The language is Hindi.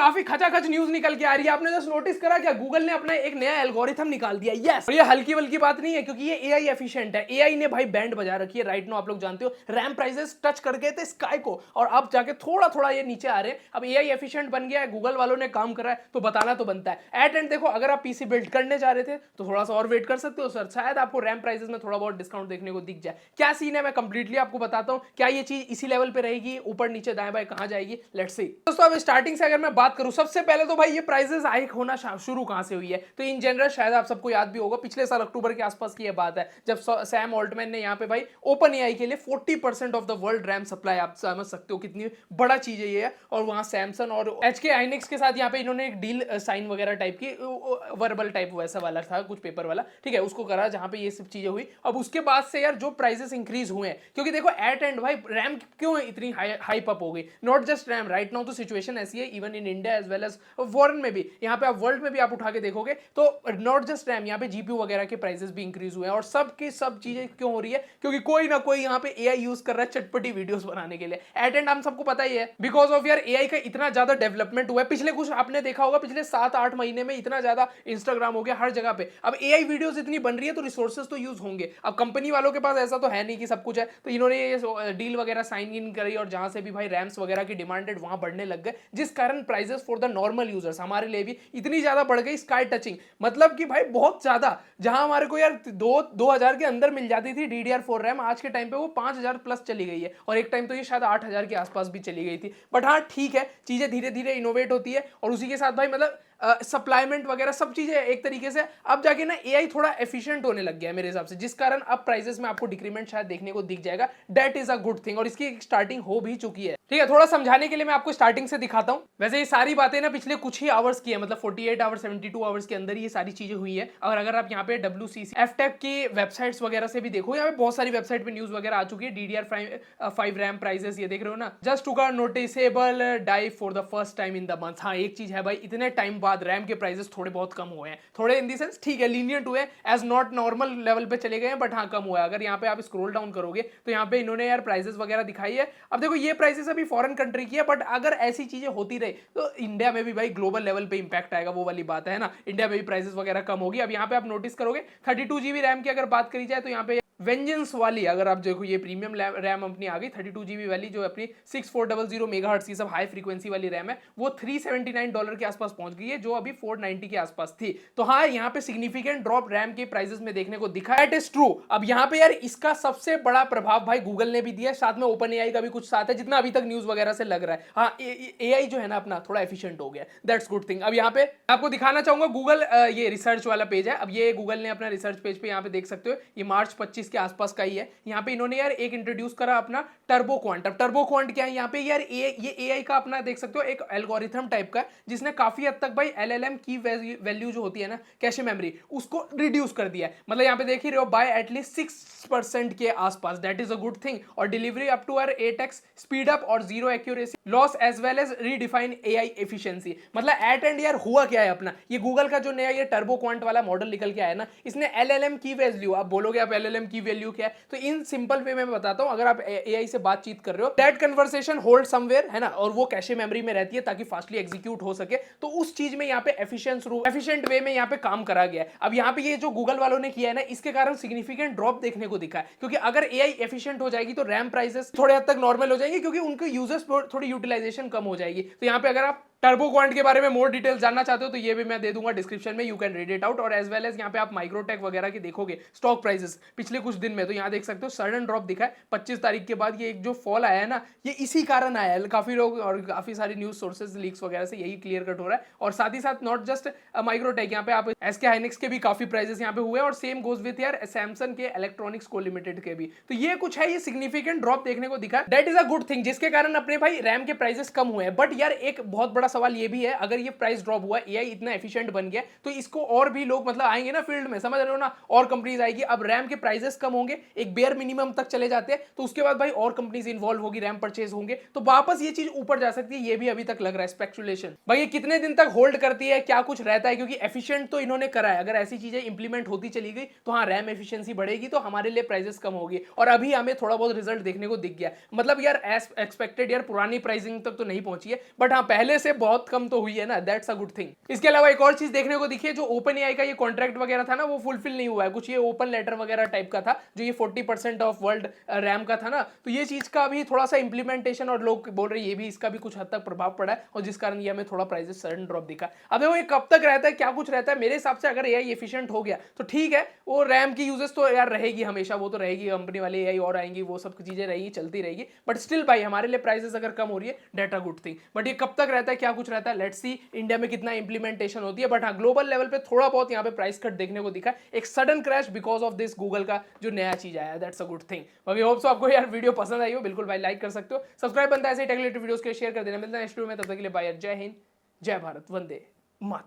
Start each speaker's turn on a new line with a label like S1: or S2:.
S1: काफी खचाखच न्यूज निकल के आ रही है। आपने जस्ट नोटिस करा क्या, गूगल ने अपना एक नया एल्गोरिथम निकाल दिया। यस, ये हल्की वल्की बात नहीं है, क्योंकि ये एआई एफिशिएंट है। एआई ने भाई बैंड बजा रखी है राइट नो। आप लोग जानते हो रैम प्राइसेस टच कर गए थे स्काई को, और अब जाके थोड़ा थोड़ा ये नीचे आ रहे हैं। अब एआई एफिशिएंट बन गया है, गूगल वालों ने काम करा है, तो बताना तो बनता है। एट एंड देखो, अगर आप पीसी बिल्ड करने जा रहे थे तो थोड़ा सा और वेट कर सकते हो सर, शायद आपको रैम प्राइसेस में थोड़ा बहुत डिस्काउंट देखने को दिख जाए। क्या सीन है मैं कंप्लीटली आपको बताता हूं। क्या ये चीज इसी लेवल पे रहेगी, ऊपर नीचे दाएं बाएं कहां जाएगी, लेट्स सी। दोस्तों अब स्टार्टिंग से अगर मैं बात करूं, सबसे पहले तो भाई ये प्राइसेस हाइक होना शुरू कहां से हुई है। तो इन जनरल शायद आप सबको याद भी होगा, पिछले साल अक्टूबर के आसपास की ये बात है, जब सैम ऑल्टमैन ने यहाँ पे भाई ओपन एआई के लिए 40% of the world RAM supply, आप समझ सकते हो कितनी बड़ा चीज है ये। और वहां सैमसंग और एचके हाइनिक्स के साथ यहाँ पे इन्होंने एक डील साइन वगैरह टाइप की, वर्बल टाइप वैसा वाला था, कुछ पेपर वाला, ठीक है, उसको करा, जहां पे ये सब चीजें हुई। अब उसके बाद से यार जो प्राइसेस इंक्रीज हुए हैं, क्योंकि देखो एट एंड भाई रैम क्यों इतनी हाइप अप हो गई, not just RAM, right now तो सिचुएशन ऐसी है even in India as well as foreign में भी, यहाँ पे आप वर्ल्ड में भी आप उठा के देखोगे तो नॉट जस्ट रैम, यहाँ पे जीपीयू वगैरह के प्राइसेस भी इंक्रीज हुए हैं। और सब की सब चीजें क्यों हो रही है, क्योंकि कोई ना कोई यहाँ पे एआई यूज कर रहा है चटपटी वीडियोस बनाने के लिए। एट एंड हम सबको पता ही है, बिकॉज ऑफ यार एआई का इतना ज्यादा डेवलपमेंट हुआ है। पिछले कुछ आपने देखा होगा, पिछले 7-8 महीने में इतना ज्यादा इंस्टाग्राम हो गया हर जगह पे, अब एआई वीडियोस इतनी बन रही है तो रिसोर्सेज तो यूज होंगे। अब कंपनी वालों के पास ऐसा तो है नहीं कि सब कुछ है, तो इन्होंने ये डील वगैरह साइन इन करी, और जहां से भी भाई रैम्स वगैरह की डिमांडेड वहां बढ़ने लग गए, जिस कारण prices for the normal users हमारे लिए भी इतनी ज्यादा बढ़ गई, स्काई टचिंग। मतलब कि भाई बहुत ज्यादा, जहां हमारे को यार 2,000 के अंदर मिल जाती थी DDR4 रैम, आज के टाइम पे वो 5,000 प्लस चली गई है, और एक टाइम तो ये शायद 8,000 के आसपास भी चली गई थी। बट हाँ ठीक है, चीजें धीरे धीरे इनोवेट होती है, और उसी के साथ भाई मतलब सप्लाईमेंट वगैरह सब चीजें एक तरीके से अब जाके ना एआई थोड़ा एफिशिएंट होने लग गया है मेरे हिसाब से, जिस कारण अब प्राइसेस में आपको डिक्रीमेंट शायद देखने को दिख जाएगा। That is a good thing, और इसकी स्टार्टिंग हो भी चुकी है। ठीक है, थोड़ा समझाने के लिए मैं आपको स्टार्टिंग से दिखाता हूं। वैसे ये सारी बातें ना पिछले कुछ ही आवर्स की है, मतलब 48 आवर्स 72 आवर्स के अंदर ये सारी चीजें हुई है। और अगर आप यहाँ पे WCC FTech की वेबसाइट्स वगैरह से भी देखो, यहाँ पे बहुत सारी वेबसाइट पे न्यूज वगैरह आ चुकी है। DDR5 रैम प्राइसेस ये देख रहे हो ना, जस्ट टू का noticeable dive for the first time in the month. हाँ एक चीज है भाई, इतने टाइम बाद रैम के प्राइसेस थोड़े बहुत कम हुए हैं, थोड़े इन दी सेंस ठीक है लीनियंट हुए, एज नॉट नॉर्मल लेवल पे चले गए हैं, बट हाँ कम हुआ है। अगर यहाँ पे आप स्क्रॉल डाउन करोगे तो यहाँ पे इन्होंने यार प्राइसेस वगैरह दिखाई है। अब देखो ये प्राइसेस अभी फॉरेन कंट्री की है, बट अगर ऐसी चीजें होती रही तो इंडिया में भी भाई ग्लोबल लेवल पे इंपैक्ट आएगा, वो वाली बात है ना, इंडिया में भी प्राइसेस वगैरह कम होगी। अब यहाँ पे आप नोटिस करोगे 32 GB रैम की अगर बात करी जाए तो यहाँ पे वेंजेंस वाली, अगर आप देखो ये प्रीमियम रैम अपनी आ गई 32 GB वाली, जो अपनी 6400 मेगाहर्ट्ज की सब हाई फ्रीक्वेंसी वाली रैम है, वो $379 के आसपास पहुंच गई है, जो अभी 490 के आसपास थी। तो हाँ यहाँ पे सिग्निफिकेंट ड्रॉप रैम के प्राइसेस में देखने को दिखा, इट इज ट्रू। अब यहाँ पे यार इसका सबसे बड़ा प्रभाव भाई गूगल ने भी दिया, साथ में ओपन एआई का भी कुछ साथ है, जितना अभी तक न्यूज वगैरह से लग रहा है। हाँ एआई जो है ना अपना थोड़ा एफिशिएंट हो गया, दैट्स गुड थिंग। अब यहाँ पे आपको दिखाना चाहूंगा गूगल, ये रिसर्च वाला पेज है। अब ये गूगल ने अपना रिसर्च पेज पे यहाँ पे देख सकते हो, ये मार्च 25 के आसपास का ही है। यहाँ पे इन्होंने यार एक इंट्रोड्यूस करा अपना टर्बो क्वांट। अब टर्बो क्वांट क्या है, यहाँ पे यार ये एआई का अपना देख सकते हो एक एल्गोरिथम टाइप का, जिसने काफी हद तक भाई LLM की वैल्यू जो होती है ना, कैशे मेमोरी, उसको रिड्यूस कर दिया है। मतलब यहाँ पे देख ही रहे हो बाय एटलीस्ट 6% के आसपास, that is a good thing. और delivery up to 8x speed up और 0 accuracy loss as well as redefine AI efficiency. मतलब एट एंड यार हुआ क्या है अपना, ये गूगल का जो नया ये टर्बो क्वांट वाला मॉडल निकल के आया ना, इसने LLM की वैल्यू, आप बोलोगे आप LLM की वैल्यू क्या है, तो इन सिंपल वे में बताता हूं। अगर आप एआई से बातचीत कर रहे हो, दैट कन्वर्सेशन होल्ड समवेयर है ना, और वो कैशे मेमोरी में रहती है ताकि फास्टली एग्जीक्यूट हो सके, तो उस चीज में यहाँ पे एफिशिएंट वे में यहाँ पे काम करा गया है। अब यहाँ पे ये जो गूगल वालों ने किया है ना, इसके कारण सिग्निफिकेंट ड्रॉप देखने को दिखा है, क्योंकि अगर एआई एफिशिएंट हो जाएगी तो रैम प्राइसेस थोड़े हद तक नॉर्मल हो जाएंगे, क्योंकि उनके यूजर्स थोड़ी यूटिलाइजेशन कम हो जाएगी। तो यहाँ पे अगर आप टर्बो क्वांट के बारे में मोर डिटेल्स जानना चाहते हो तो ये भी मैं दे दूंगा डिस्क्रिप्शन में, you can read it out. और एज वेल एज यहाँ पे आप माइक्रोटेक वगैरह की देखोगे स्टॉक प्राइसेस पिछले कुछ दिन में, तो यहाँ देख सकते हो सडन ड्रॉप दिखा है 25 तारीख के बाद। ये एक जो फॉल आया है ना, ये इसी कारण आया है। काफी लोग और काफी सारी न्यूज सोर्सेज लीक्स वगैरह से यही क्लियर कट हो रहा है। और साथ ही साथ नॉट जस्ट माइक्रोटेक, यहाँ पे आप एसके हाइनिक्स के भी काफी प्राइसेस यहाँ पे हुए, और सेम गोज विथ यार सैमसंग के इलेक्ट्रॉनिक्स को लिमिटेड के भी। तो ये कुछ है, ये सिग्निफिकेंट ड्रॉप देखने को दिखा, that is a good thing, जिसके कारण अपने भाई रैम के प्राइसेस कम हुए हैं। बट यार एक बहुत बड़ा सवाल ये भी है, अगर ये प्राइस ड्रॉप हुआ, एआई इतना एफिशिएंट बन गया, तो इसको और भी लोग मतलब आएंगे ना फील्ड में, समझ रहे हो ना, और कंपनीज आएगी। अब रैम के प्राइसेस कम होंगे, एक बेयर मिनिमम तक चले जाते हैं, तो उसके बाद भाई और कंपनीज इन्वॉल्व होगी, रैम परचेज होंगे, तो वापस ये चीज ऊपर जा सकती है। ये भी अभी तक लग रहा है स्पेकुलेशन। भाई ये कितने दिन तक होल्ड करती है, क्या कुछ रहता है, क्योंकि एफिशिएंट तो इन्होंने करा है। अगर ऐसी चीजें इंप्लीमेंट होती चली गई तो हाँ रैम एफिशिएंसी बढ़ेगी, तो हमारे लिए प्राइसेस कम होगी। और अभी हमें थोड़ा बहुत रिजल्ट देखने को दिख गया, मतलब यार एज एक्सपेक्टेड यार पुरानी प्राइसिंग तक तो नहीं पहुंची है, बट हाँ पहले से बहुत कम तो हुई है ना, दैट्स अ गुड थिंग। इसके अलावा एक और चीज देखने को दिखी है, जो ओपन एआई का ये कॉन्ट्रैक्ट वगैरह था ना, वो फुलफिल नहीं हुआ है। कुछ ये ओपन लेटर वगैरह टाइप का था, जो ये 40% ऑफ वर्ल्ड रैम का था ना, तो ये चीज का भी थोड़ा सा इंप्लीमेंटेशन, और लोग बोल रहे हैं ये भी इसका भी कुछ हद तक प्रभाव पड़ा है, और जिस कारण ये हमें थोड़ा प्राइसेस सडन ड्रॉप दिखा। अब वो ये कब तक रहता है, क्या कुछ रहता है, मेरे हिसाब से अगर एआई एफिशिएंट हो गया तो ठीक है, वो रैम की यूजेस तो यार रहेगी हमेशा, वो तो रहेगी, कंपनी वाले एआई और आएंगी, वो सब चीजें रहेगी, चलती रहेगी, बट स्टिल भाई हमारे लिए प्राइसेस अगर कम हो रही है, डेटा गुड थिंग। बट ये कब तक रहता है, क्या कुछ रहता है, लेट्स सी इंडिया में कितना इंप्लीमेंटेशन होती है। बट हाँ, ग्लोबल लेवल पे थोड़ा बहुत यहाँ पे प्राइस कट देखने को दिखा, एक sudden crash because of this Google का जो नया चीज आया, दैट्स अ गुड थिंग। बाकी होप सो आपको यार वीडियो पसंद आई हो, बिल्कुल भाई लाइक कर सकते हो, सब्सक्राइब बनता है ऐसे टेक रिलेटेड वीडियोस के शेयर कर देना। मिलता है नेक्स्ट वीडियो में, तब तक के लिए बाय, जय हिंद, जय भारत, वंदे मातरम।